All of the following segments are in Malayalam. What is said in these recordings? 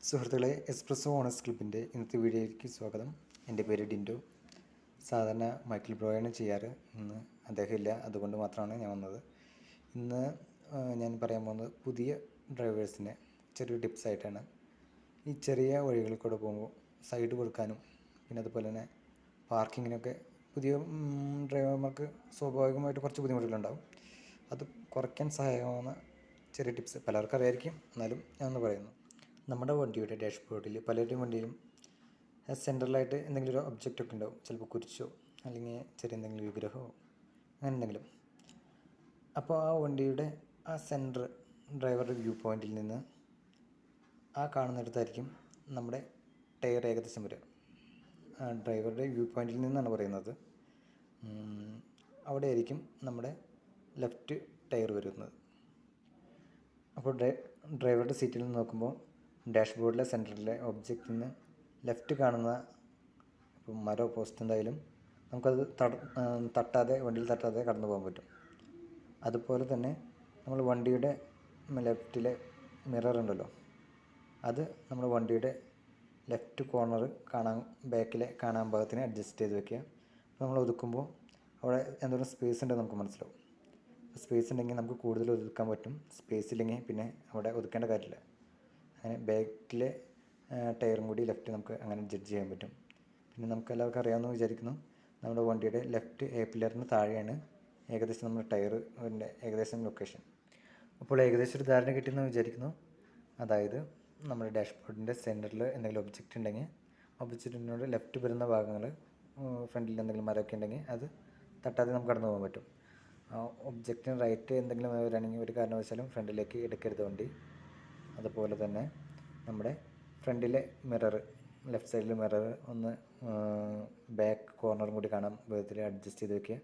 സുഹൃത്തുക്കളെ, എസ്പ്രസോ ഓണേഴ്സ് ക്ലബിൻ്റെ ഇന്നത്തെ വീഡിയോയിലേക്ക് സ്വാഗതം. എൻ്റെ പേര് ഡിൻഡു. സാധാരണ മൈക്കിൾ ബ്രോയാണ് ചെയ്യാറ്. ഇന്ന് അദ്ദേഹം ഇല്ല, അതുകൊണ്ട് മാത്രമാണ് ഞാൻ വന്നത്. ഇന്ന് ഞാൻ പറയാൻ പോകുന്നത് പുതിയ ഡ്രൈവേഴ്സിന് ചെറിയ ടിപ്സായിട്ടാണ്. ഈ ചെറിയ വഴികളിൽ കൂടെ പോകുമ്പോൾ സൈഡ് കൊടുക്കാനും പിന്നെ അതുപോലെ തന്നെ പാർക്കിങ്ങിനൊക്കെ പുതിയ ഡ്രൈവർമാർക്ക് സ്വാഭാവികമായിട്ട് കുറച്ച് ബുദ്ധിമുട്ടുകളുണ്ടാവും. അത് കുറയ്ക്കാൻ സഹായകമാകുന്ന ചെറിയ ടിപ്സ് പലർക്കും അറിയായിരിക്കും, എന്നാലും ഞാനൊന്ന് പറയുന്നു. നമ്മുടെ വണ്ടിയുടെ ഡാഷ്ബോർഡിൽ പലരുടെയും വണ്ടിയിലും സെൻട്രലായിട്ട് എന്തെങ്കിലും ഒരു ഒബ്ജക്റ്റൊക്കെ ഉണ്ടാവും. ചിലപ്പോൾ കുരിശോ അല്ലെങ്കിൽ ചെറിയ എന്തെങ്കിലും വിഗ്രഹമോ അങ്ങനെ എന്തെങ്കിലും. അപ്പോൾ ആ വണ്ടിയുടെ ആ സെൻറ്റർ ഡ്രൈവറുടെ വ്യൂ പോയിൻറ്റിൽ നിന്ന് ആ കാണുന്നിടത്തായിരിക്കും നമ്മുടെ ടയർ ഏകദേശം വരിക. ഡ്രൈവറുടെ വ്യൂ പോയിൻറ്റിൽ നിന്നാണ് പറയുന്നത്. അവിടെ ആയിരിക്കും നമ്മുടെ ലെഫ്റ്റ് ടയർ വരുന്നത്. അപ്പോൾ ഡ്രൈവറുടെ സീറ്റിൽ നിന്ന് നോക്കുമ്പോൾ ഡാഷ്ബോർഡിലെ സെൻറ്ററിലെ ഒബ്ജക്റ്റിൽ നിന്ന് ലെഫ്റ്റ് കാണുന്ന ഇപ്പോൾ മരോ പോസ്റ്റ് എന്തായാലും നമുക്കത് വണ്ടിയിൽ തട്ടാതെ കടന്നു പോകാൻ പറ്റും. അതുപോലെ തന്നെ നമ്മൾ വണ്ടിയുടെ ലെഫ്റ്റിലെ മിറർ ഉണ്ടല്ലോ, അത് നമ്മൾ വണ്ടിയുടെ ലെഫ്റ്റ് കോർണർ ബാക്കിലെ കാണാൻ ഭാഗത്തിന് അഡ്ജസ്റ്റ് ചെയ്ത് വെക്കുക. അപ്പോൾ നമ്മൾ ഒതുക്കുമ്പോൾ അവിടെ എന്തോരം സ്പേസ് ഉണ്ടെന്ന് നമുക്ക് മനസ്സിലാവും. സ്പേസ് ഉണ്ടെങ്കിൽ നമുക്ക് കൂടുതൽ ഒതുക്കാൻ പറ്റും. സ്പേസ് ഇല്ലെങ്കിൽ പിന്നെ അവിടെ ഒതുക്കേണ്ട കാര്യമില്ല. അങ്ങനെ ബാക്കിലെ ടയറും കൂടി ലെഫ്റ്റ് നമുക്ക് അങ്ങനെ ജഡ്ജ് ചെയ്യാൻ പറ്റും. പിന്നെ നമുക്ക് എല്ലാവർക്കും അറിയാമെന്ന് വിചാരിക്കുന്നു, നമ്മുടെ വണ്ടിയുടെ ലെഫ്റ്റ് എ പില്ലറിന് താഴെയാണ് ഏകദേശം നമ്മുടെ ടയറിൻ്റെ ഏകദേശം ലൊക്കേഷൻ. അപ്പോൾ ഏകദേശം ഒരു ധാരണ കിട്ടുമെന്ന് വിചാരിക്കുന്നു. അതായത് നമ്മുടെ ഡാഷ്ബോർഡിൻ്റെ സെൻറ്ററിൽ എന്തെങ്കിലും ഒബ്ജക്റ്റ് ഉണ്ടെങ്കിൽ ഒബ്ജക്റ്റിനോട് ലെഫ്റ്റ് വരുന്ന ഭാഗങ്ങൾ ഫ്രണ്ടിൽ എന്തെങ്കിലും മരമൊക്കെ ഉണ്ടെങ്കിൽ അത് തട്ടാതെ നമുക്ക് കടന്നു പോകാൻ പറ്റും. ഒബ്ജക്റ്റിന് റൈറ്റ് എന്തെങ്കിലും വരികയാണെങ്കിൽ ഒരു കാരണവശാലും ഫ്രണ്ടിലേക്ക് എടുക്കരുത് വണ്ടി. അതുപോലെ തന്നെ നമ്മുടെ ഫ്രണ്ടിലെ മിറർ, ലെഫ്റ്റ് സൈഡിലെ മിറർ ഒന്ന് ബാക്ക് കോർണറും കൂടി കാണാൻ വിധത്തിൽ അഡ്ജസ്റ്റ് ചെയ്ത് വയ്ക്കുക.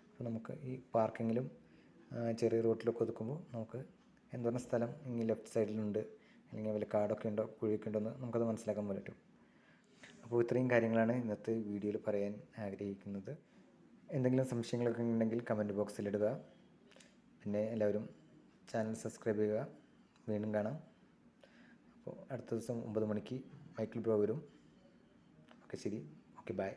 അപ്പോൾ നമുക്ക് ഈ പാർക്കിങ്ങിലും ചെറിയ റോട്ടിലൊക്കെ ഒതുക്കുമ്പോൾ നമുക്ക് എന്തോരം സ്ഥലം ഇനി ലെഫ്റ്റ് സൈഡിലുണ്ട്, അല്ലെങ്കിൽ വല്ല കാടൊക്കെ ഉണ്ടോ കുഴിയൊക്കെ ഉണ്ടോ എന്ന് നമുക്കത് മനസ്സിലാക്കാൻ പറ്റും. അപ്പോൾ ഇത്രയും കാര്യങ്ങളാണ് ഇന്നത്തെ വീഡിയോയിൽ പറയാൻ ആഗ്രഹിക്കുന്നത്. എന്തെങ്കിലും സംശയങ്ങളൊക്കെ ഉണ്ടെങ്കിൽ കമൻറ്റ് ബോക്സിലിടുക. പിന്നെ എല്ലാവരും ചാനൽ സബ്സ്ക്രൈബ് ചെയ്യുക. വീണ്ടും കാണാം. അപ്പോൾ അടുത്ത ദിവസം 9 മണിക്ക് മൈക്കിൾ ബ്രോ വരും. ഓക്കെ, ശരി. Okay, by.